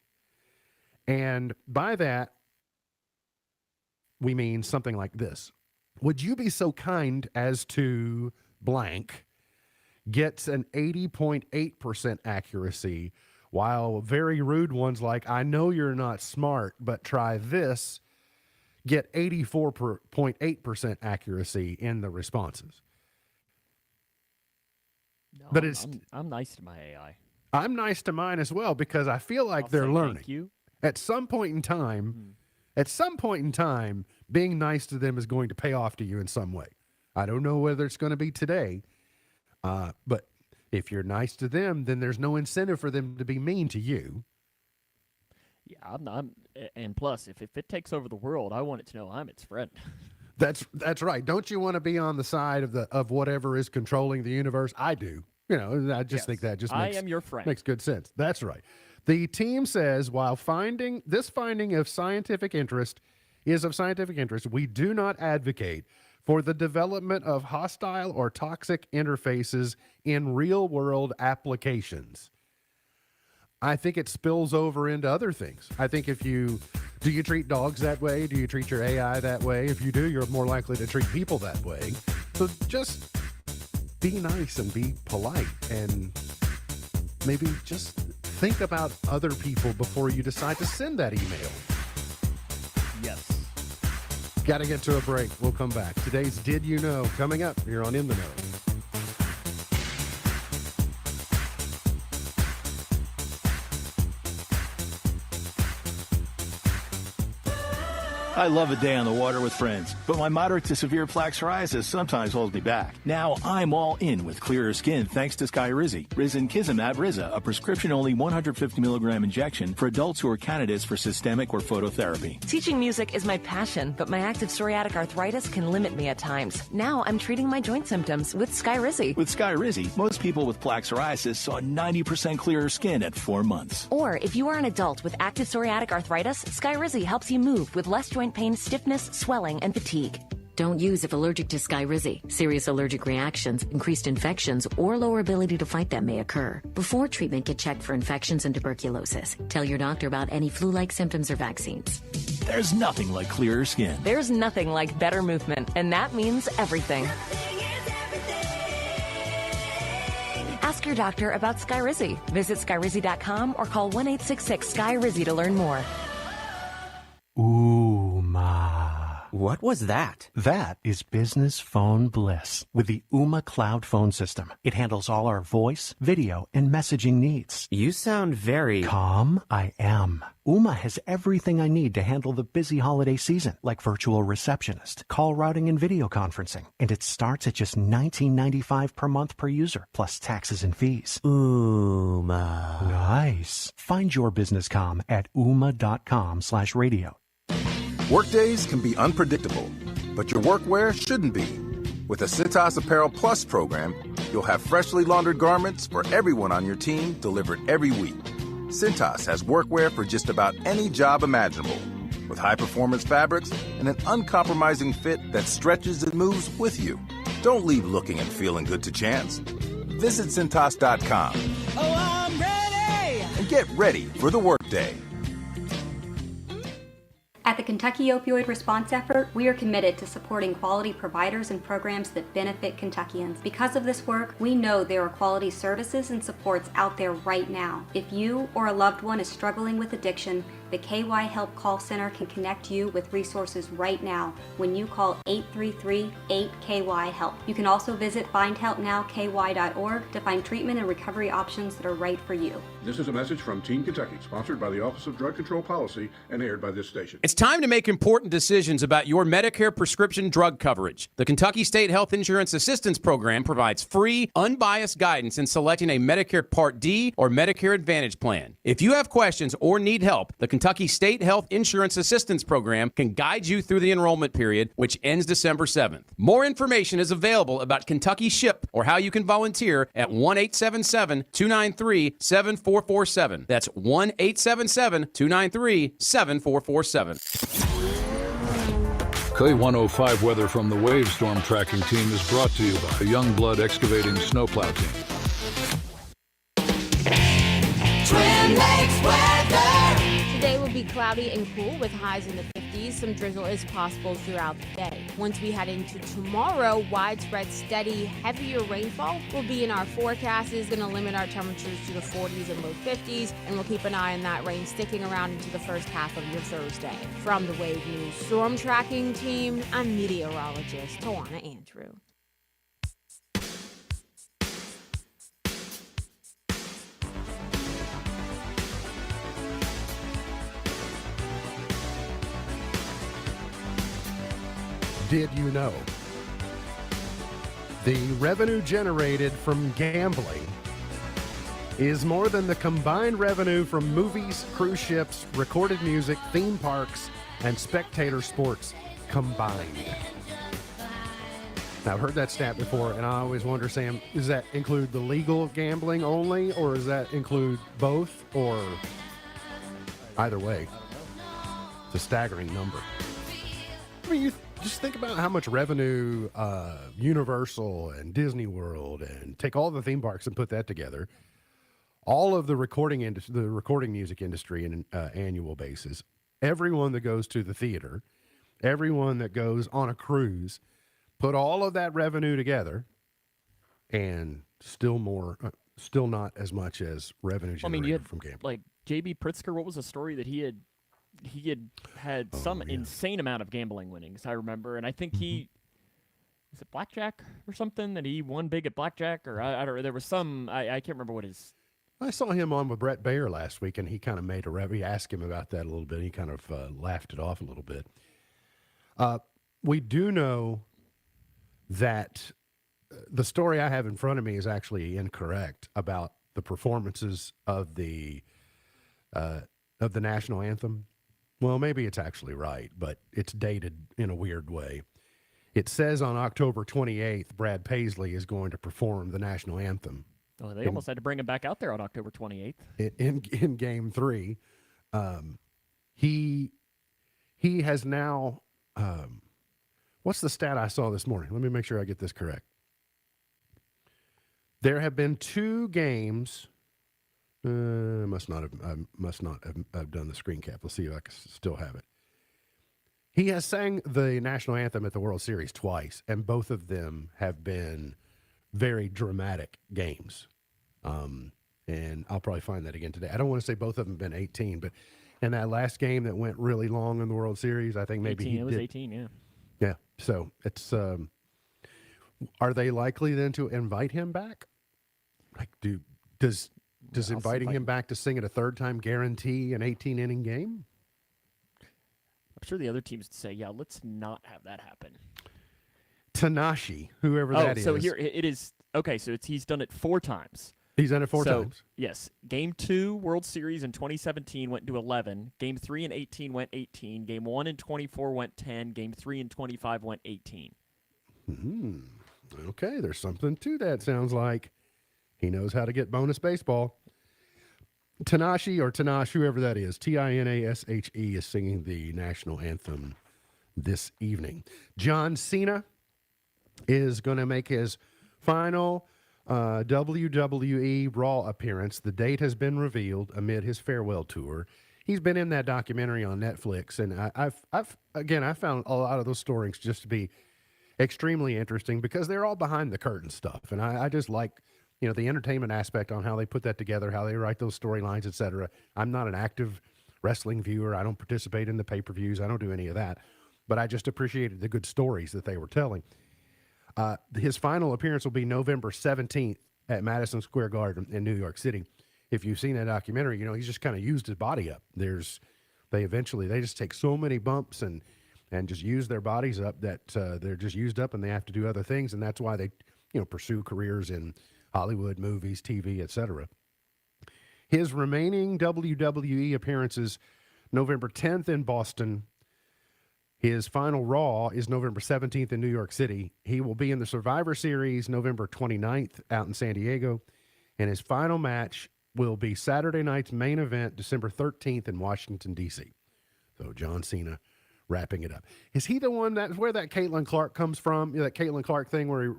And by that, we mean something like this. Would you be so kind as to blank gets an 80.8% accuracy, while very rude ones like, I know you're not smart, but try this, get 84.8% accuracy in the responses. No, But I'm nice to my AI. I'm nice to mine as well because I feel like they're say learning. Thank you. At some point in time, being nice to them is going to pay off to you in some way. I don't know whether it's going to be today, but if you're nice to them, then there's no incentive for them to be mean to you. Yeah, and plus, if it takes over the world, I want it to know I'm its friend. That's right. Don't you want to be on the side of whatever is controlling the universe? I do. I just think that just makes, I am your friend. Makes good sense. That's right. The team says while finding of scientific interest, we do not advocate for the development of hostile or toxic interfaces in real-world applications. I think it spills over into other things. I think do you treat dogs that way? Do you treat your AI that way? If you do, you're more likely to treat people that way. So just be nice and be polite and maybe just think about other people before you decide to send that email. Yes. Got to get to a break. We'll come back. Today's Did You Know? Coming up here on In the Know. I love a day on the water with friends, but my moderate to severe plaque psoriasis sometimes holds me back. Now I'm all in with clearer skin thanks to Skyrizi. Risankizumab Riza, a prescription-only 150 milligram injection for adults who are candidates for systemic or phototherapy. Teaching music is my passion, but my active psoriatic arthritis can limit me at times. Now I'm treating my joint symptoms with Skyrizi. With Skyrizi, most people with plaque psoriasis saw 90% clearer skin at 4 months. Or if you are an adult with active psoriatic arthritis, Skyrizi helps you move with less joint pain, stiffness, swelling, and fatigue. Don't use if allergic to Skyrizi. Serious allergic reactions, increased infections, or lower ability to fight them may occur. Before treatment, get checked for infections and tuberculosis. Tell your doctor about any flu-like symptoms or vaccines. There's nothing like clearer skin. There's nothing like better movement, and that means everything. Ask your doctor about Skyrizi. Visit Skyrizi.com or call 1-866-SKY-RIZI to learn more. What was that? That is business phone bliss with the Ooma Cloud Phone System. It handles all our voice, video, and messaging needs. You sound very... Calm? I am. Ooma has everything I need to handle the busy holiday season, like virtual receptionist, call routing, and video conferencing. And it starts at just $19.95 per month per user, plus taxes and fees. Ooma. Nice. Find your business comm at ooma.com/radio. Workdays can be unpredictable, but your workwear shouldn't be. With the Cintas Apparel Plus program, you'll have freshly laundered garments for everyone on your team delivered every week. Cintas has workwear for just about any job imaginable, with high-performance fabrics and an uncompromising fit that stretches and moves with you. Don't leave looking and feeling good to chance. Visit Cintas.com. Oh, I'm ready! get ready for the workday. At the Kentucky Opioid Response Effort, we are committed to supporting quality providers and programs that benefit Kentuckians. Because of this work, we know there are quality services and supports out there right now. If you or a loved one is struggling with addiction, the KY Help Call Center can connect you with resources right now when you call 833-8KY-HELP. You can also visit findhelpnowky.org to find treatment and recovery options that are right for you. This is a message from Team Kentucky, sponsored by the Office of Drug Control Policy and aired by this station. It's time to make important decisions about your Medicare prescription drug coverage. The Kentucky State Health Insurance Assistance Program provides free, unbiased guidance in selecting a Medicare Part D or Medicare Advantage plan. If you have questions or need help, the Kentucky State Health Insurance Assistance Program can guide you through the enrollment period, which ends December 7th. More information is available about Kentucky SHIP or how you can volunteer at 1-877-293-7447. That's 1-877-293-7447. K105 weather from the Wave Storm Tracking Team is brought to you by Youngblood Excavating Snowplow Team. Twin Lakes weather. Today will be cloudy and cool with highs in the 50s. Some drizzle is possible throughout the day. Once we head into tomorrow, widespread, steady, heavier rainfall will be in our forecast. Is going to limit our temperatures to the 40s and low 50s, and we'll keep an eye on that rain sticking around into the first half of your Thursday. From the Wave News Storm Tracking Team, I'm meteorologist Tawana Andrew. Did you know the revenue generated from gambling is more than the combined revenue from movies, cruise ships, recorded music, theme parks, and spectator sports combined? Now, I've heard that stat before, and I always wonder, Sam, does that include the legal gambling only, or does that include both, or either way? It's a staggering number. I mean, you just think about how much revenue Universal and Disney World, and take all the theme parks and put that together. All of the recording music industry in an annual basis. Everyone that goes to the theater, everyone that goes on a cruise, put all of that revenue together, and still not as much as revenue generated from gambling. Like J.B. Pritzker, what was the story that he had some insane amount of gambling winnings, I remember, and I think is it blackjack or something that he won big at blackjack, or I don't know. There was some I can't remember what his. I saw him on with Brett Baer last week, and he kind of made a rev. He asked him about that a little bit. He kind of laughed it off a little bit. We do know that the story I have in front of me is actually incorrect about the performances of the national anthem. Well, maybe it's actually right, but it's dated in a weird way. It says on October 28th, Brad Paisley is going to perform the national anthem. Oh, they almost had to bring him back out there on October 28th. In Game 3. He has now, what's the stat I saw this morning? Let me make sure I get this correct. There have been 2 games. I must not have done the screen cap. Let's see if I can still have it. He has sang the national anthem at the World Series twice, and both of them have been very dramatic games. And I'll probably find that again today. I don't want to say both of them have been 18, but in that last game that went really long in the World Series, I think maybe 18, he it was did. 18, yeah. Yeah, so it's are they likely then to invite him back? Like, does inviting him back to sing it a third time guarantee an 18-inning game? I'm sure the other teams would say, yeah, let's not have that happen. Tanashi, whoever that is. So here it is. Okay, so he's done it 4 times. He's done it 4 times. Yes. Game 2 World Series in 2017 went to 11. Game 3 in 18 went 18. Game 1 in 24 went 10. Game 3 in 25 went 18. Okay, there's something to that, sounds like. He knows how to get bonus baseball. Tanashi, or Tanash, whoever that is, Tinashe, is singing the national anthem this evening. John Cena is going to make his final WWE Raw appearance. The date has been revealed amid his farewell tour. He's been in that documentary on Netflix, and I found a lot of those stories just to be extremely interesting because they're all behind the curtain stuff, and I just like the entertainment aspect on how they put that together, how they write those storylines, etc. I'm not an active wrestling viewer. I don't participate in the pay-per-views. I don't do any of that, but I just appreciated the good stories that they were telling. His final appearance will be November 17th at Madison Square Garden in New York City. If you've seen that documentary, he's just kind of used his body up. They just take so many bumps and just use their bodies up that they're just used up and they have to do other things. And that's why they, pursue careers in Hollywood, movies, TV, etc. His remaining WWE appearances, November 10th in Boston. His final Raw is November 17th in New York City. He will be in the Survivor Series November 29th out in San Diego. And his final match will be Saturday night's main event, December 13th in Washington, D.C. So John Cena wrapping it up. Is he the one where that Caitlin Clark comes from? That Caitlin Clark thing where he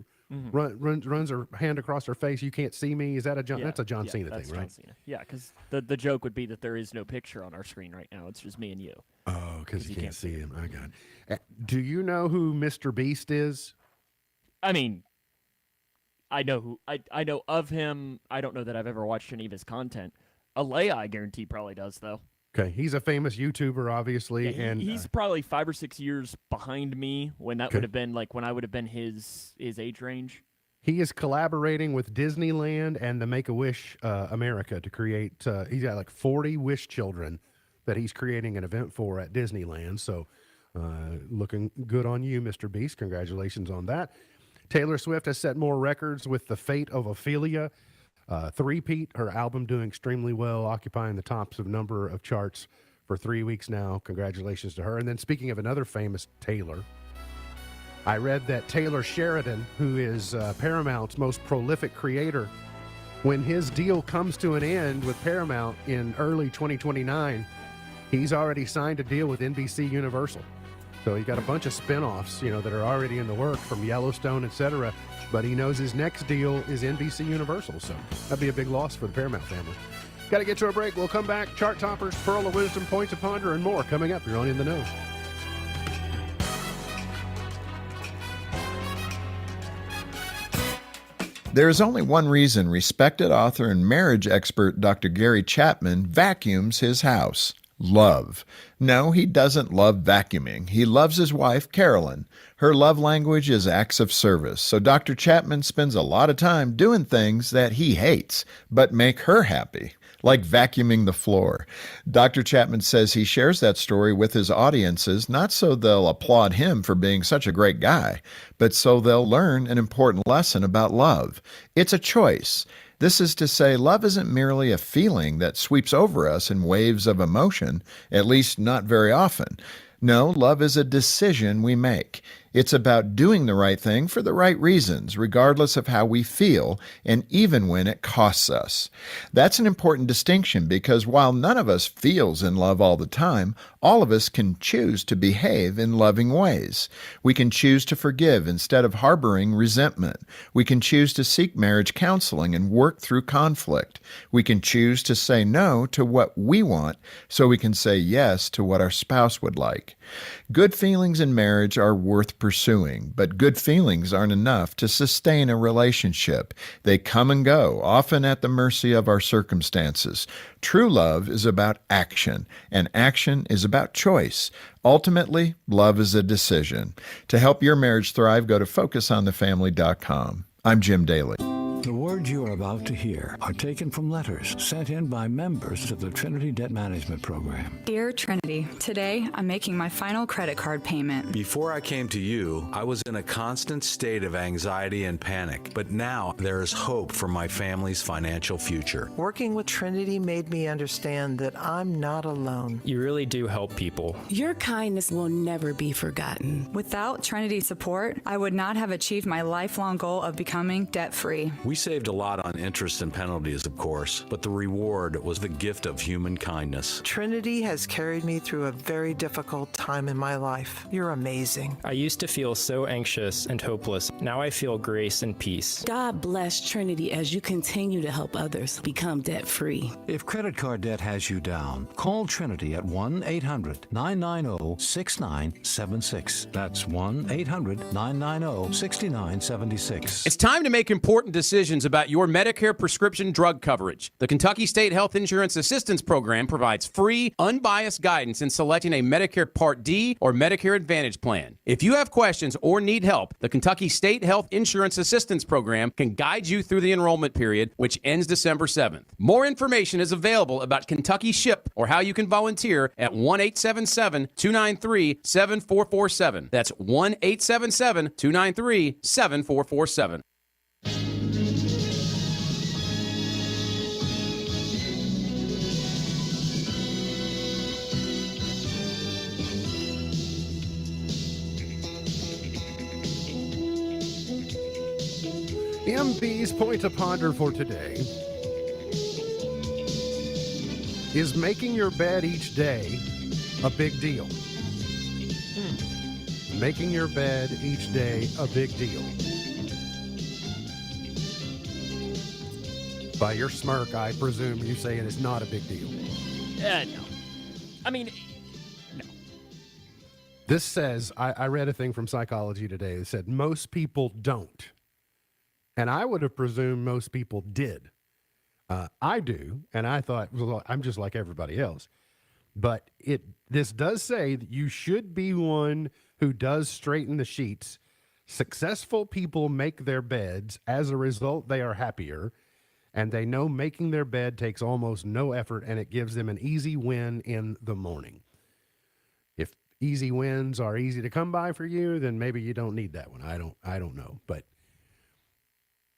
runs her hand across her face, you can't see me? Is that that's a John Cena thing, right? John Cena. Yeah, because the joke would be that there is no picture on our screen right now. It's just me and you. Oh, because you can't see him. I got it. Do you know who Mr. Beast is? I mean, I know of him. I don't know that I've ever watched any of his content. Alea, I guarantee, probably does, though. Okay, he's a famous YouTuber, obviously. Yeah, and he's probably 5 or 6 years behind me when that would have been when I would have been his age range. He is collaborating with Disneyland and the Make-A-Wish America to create, he's got like 40 wish children that he's creating an event for at Disneyland. So looking good on you, Mr. Beast. Congratulations on that. Taylor Swift has set more records with The Fate of Ophelia. Three-peat, her album doing extremely well, occupying the tops of number of charts for 3 weeks now. Congratulations to her. And then speaking of another famous Taylor, I read that Taylor Sheridan, who is Paramount's most prolific creator, when his deal comes to an end with Paramount in early 2029, he's already signed a deal with NBC Universal. So he's got a bunch of spinoffs, that are already in the work from Yellowstone, etc. But he knows his next deal is NBC Universal, so that'd be a big loss for the Paramount family. Got to get to a break. We'll come back. Chart toppers, Pearl of Wisdom, Points of Ponder, and more coming up. You're on In the Know. There is only one reason respected author and marriage expert Dr. Gary Chapman vacuums his house: love. No, he doesn't love vacuuming. He loves his wife, Carolyn. Her love language is acts of service, so Dr. Chapman spends a lot of time doing things that he hates, but make her happy, like vacuuming the floor. Dr. Chapman says he shares that story with his audiences, not so they'll applaud him for being such a great guy, but so they'll learn an important lesson about love. It's a choice. This is to say, love isn't merely a feeling that sweeps over us in waves of emotion, at least not very often. No, love is a decision we make. It's about doing the right thing for the right reasons, regardless of how we feel, and even when it costs us. That's an important distinction because while none of us feels in love all the time, all of us can choose to behave in loving ways. We can choose to forgive instead of harboring resentment. We can choose to seek marriage counseling and work through conflict. We can choose to say no to what we want so we can say yes to what our spouse would like. Good feelings in marriage are worth pursuing, but good feelings aren't enough to sustain a relationship. They come and go, often at the mercy of our circumstances. True love is about action, and action is about choice. Ultimately, love is a decision. To help your marriage thrive, go to FocusOnTheFamily.com. I'm Jim Daly. The words you are about to hear are taken from letters sent in by members of the Trinity Debt Management Program. Dear Trinity, today I'm making my final credit card payment. Before I came to you, I was in a constant state of anxiety and panic, but now there is hope for my family's financial future. Working with Trinity made me understand that I'm not alone. You really do help people. Your kindness will never be forgotten. Without Trinity's support, I would not have achieved my lifelong goal of becoming debt-free. We saved a lot on interest and penalties, of course, but the reward was the gift of human kindness. Trinity has carried me through a very difficult time in my life. You're amazing. I used to feel so anxious and hopeless. Now I feel grace and peace. God bless Trinity as you continue to help others become debt-free. If credit card debt has you down, call Trinity at 1-800-990-6976. That's 1-800-990-6976. It's time to make important decisions about your Medicare prescription drug coverage. The Kentucky State Health Insurance Assistance Program provides free, unbiased guidance in selecting a Medicare Part D or Medicare Advantage plan. If you have questions or need help, the Kentucky State Health Insurance Assistance Program can guide you through the enrollment period, which ends December 7th. More information is available about Kentucky SHIP or how you can volunteer at 1-877-293-7447. That's 1-877-293-7447. MB's point to ponder for today is making your bed each day a big deal. Making your bed each day a big deal. By your smirk, I presume you say it is not a big deal. No. I mean, no. This says, I read a thing from Psychology Today that said most people don't. And I would have presumed most people did. I do, and I thought, well, I'm just like everybody else. But this does say that you should be one who does straighten the sheets. Successful people make their beds. As a result, they are happier. And they know making their bed takes almost no effort, and it gives them an easy win in the morning. If easy wins are easy to come by for you, then maybe you don't need that one. I don't know. But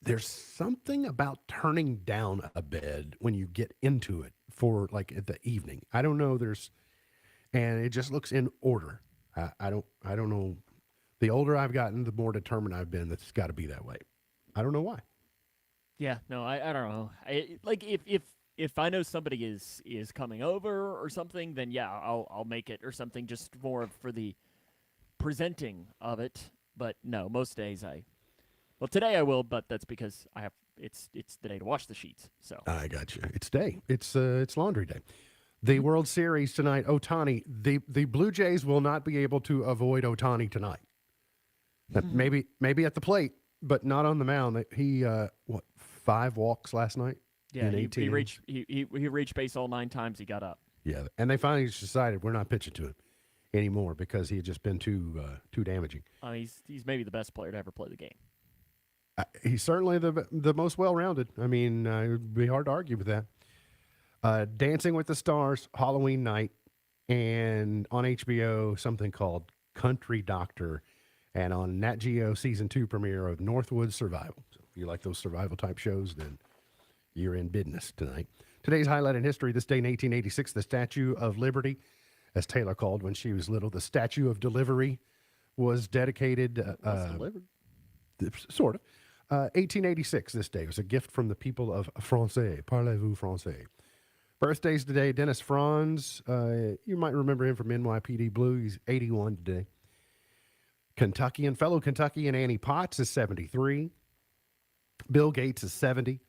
there's something about turning down a bed when you get into it for like at the evening. I don't know. And it just looks in order. I don't know. The older I've gotten, the more determined I've been that it's got to be that way. I don't know why. Yeah, no, I don't know. Like if I know somebody is coming over or something, then yeah, I'll make it or something, just more for the presenting of it. But no, most days well, today I will, but that's because it's the day to wash the sheets. So I got you. It's laundry day. The World Series tonight, Ohtani, the Blue Jays will not be able to avoid Ohtani tonight. Maybe at the plate, but not on the mound. He 5 walks last night? Yeah, he reached base all 9 times. He got up. Yeah, and they finally just decided we're not pitching to him anymore because he had just been too damaging. He's maybe the best player to ever play the game. He's certainly the most well-rounded. I mean, it would be hard to argue with that. Dancing with the Stars, Halloween night, and on HBO, something called Country Doctor, and on Nat Geo Season 2 premiere of Northwood Survival. So if you like those survival-type shows, then you're in business tonight. Today's highlight in history, this day in 1886, the Statue of Liberty, as Taylor called when she was little, the Statue of Delivery was dedicated. Delivered. Sort of. 1886, this day, was a gift from the people of Francais. Parlez-vous Francais? Birthdays today, Dennis Franz. You might remember him from NYPD Blue. He's 81 today. Fellow Kentuckian Annie Potts is 73. Bill Gates is 70.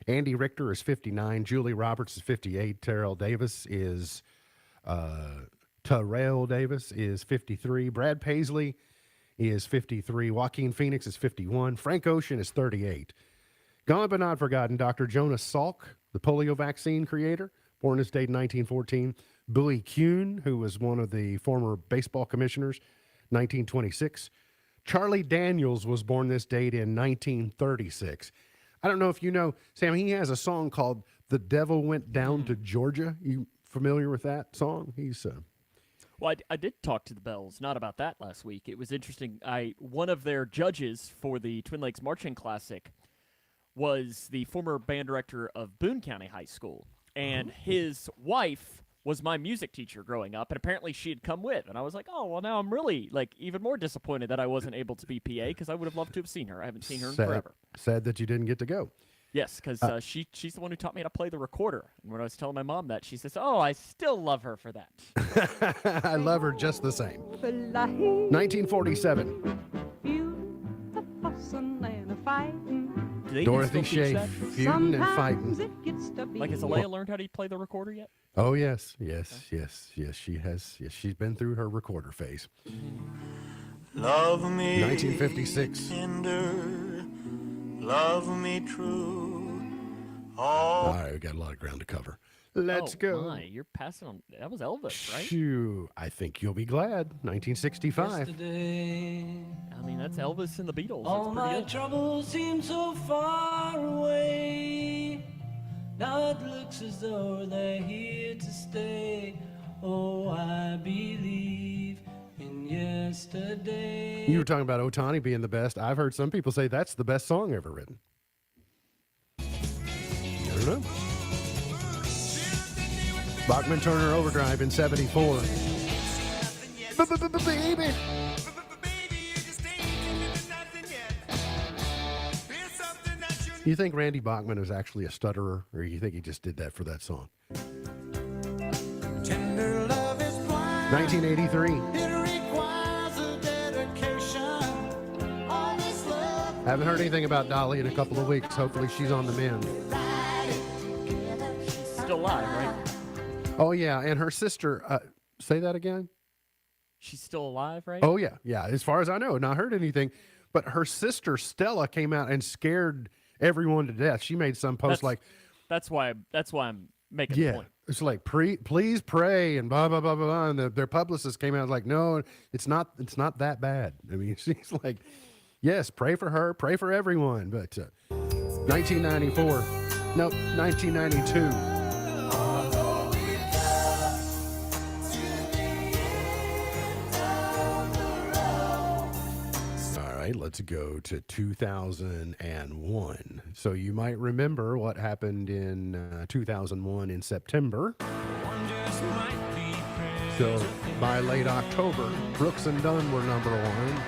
Andy Richter is 59. Julie Roberts is 58. Terrell Davis is 53. Brad Paisley is 53. Joaquin Phoenix is 51. Frank Ocean is 38. Gone but not forgotten, Dr. Jonas Salk, the polio vaccine creator, born this date in 1914. Bowie Kuhn, who was one of the former baseball commissioners, 1926. Charlie Daniels was born this date in 1936. I don't know if you know, Sam, he has a song called The Devil Went Down to Georgia. You familiar with that song? Well, I did talk to the Bells, not about that last week. It was interesting. One of their judges for the Twin Lakes Marching Classic was the former band director of Boone County High School, and his wife was my music teacher growing up, and apparently she had come with. And I was like, oh, well, now I'm really even more disappointed that I wasn't able to be PA because I would have loved to have seen her. I haven't seen her in forever. Sad that you didn't get to go. Yes, because she's the one who taught me how to play the recorder. And when I was telling my mom that, she says, "Oh, I still love her for that." I love her just the same. 1947. Do they Dorothy still teach Shea that? feuding and fighting. Like, has Alea learned how to play the recorder yet? Oh yes, she has. Yes, she's been through her recorder phase. Love me 1956. tender, love me true. All right, we got a lot of ground to cover. Let's go. My, you're passing on. That was Elvis, right? Shoo, I think you'll be glad. 1965. I mean, that's Elvis and the Beatles. All That's pretty my good. troubles seem so far away. Now it looks as though they're here to stay. Oh, I believe in yesterday. You were talking about Otani being the best. I've heard some people say that's the best song ever written. I don't know. Bachman Turner Overdrive in 74. Baby. You think Randy Bachman is actually a stutterer, or you think he just did that for that song? 1983. Haven't heard anything about Dolly in a couple of weeks. Hopefully she's on the mend. Still alive, right? Oh, yeah. And her sister, say that again? She's still alive, right? Oh, yeah. Yeah. As far as I know, not heard anything. But her sister, Stella, came out and scared everyone to death. She made some post That's why I'm making the point. It's like, please pray and blah, blah, blah, blah, blah. And their publicist came out like, no, it's not that bad. I mean, she's like, yes, pray for her, pray for everyone. But 1994, nope, 1992. Let's go to 2001. So you might remember what happened in 2001 in September. So by late October, Brooks and Dunn were number one.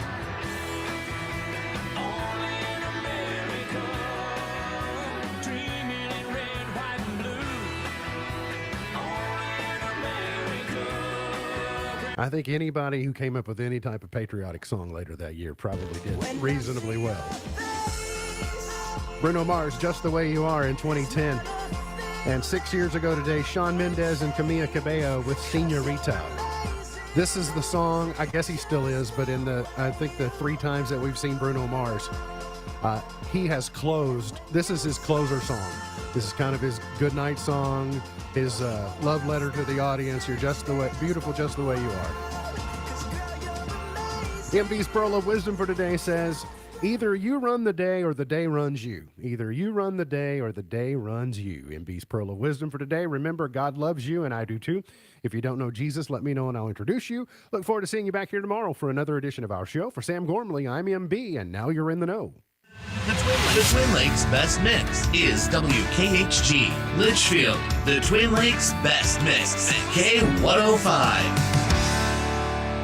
I think anybody who came up with any type of patriotic song later that year probably did reasonably well. Bruno Mars, Just the Way You Are in 2010. And 6 years ago today, Shawn Mendes and Camila Cabello with Señorita. This is the song, I guess he still is, but I think the 3 times that we've seen Bruno Mars, he has closed. This is his closer song. This is kind of his goodnight song, his love letter to the audience. You're just the way, beautiful, just the way you are. MB's Pearl of Wisdom for today says, either you run the day or the day runs you. Either you run the day or the day runs you. MB's Pearl of Wisdom for today. Remember, God loves you, and I do too. If you don't know Jesus, let me know and I'll introduce you. Look forward to seeing you back here tomorrow for another edition of our show. For Sam Gormley, I'm MB, and now you're in the know. The Twin Lakes Best Mix is WKHG Litchfield. The Twin Lakes Best Mix, K105.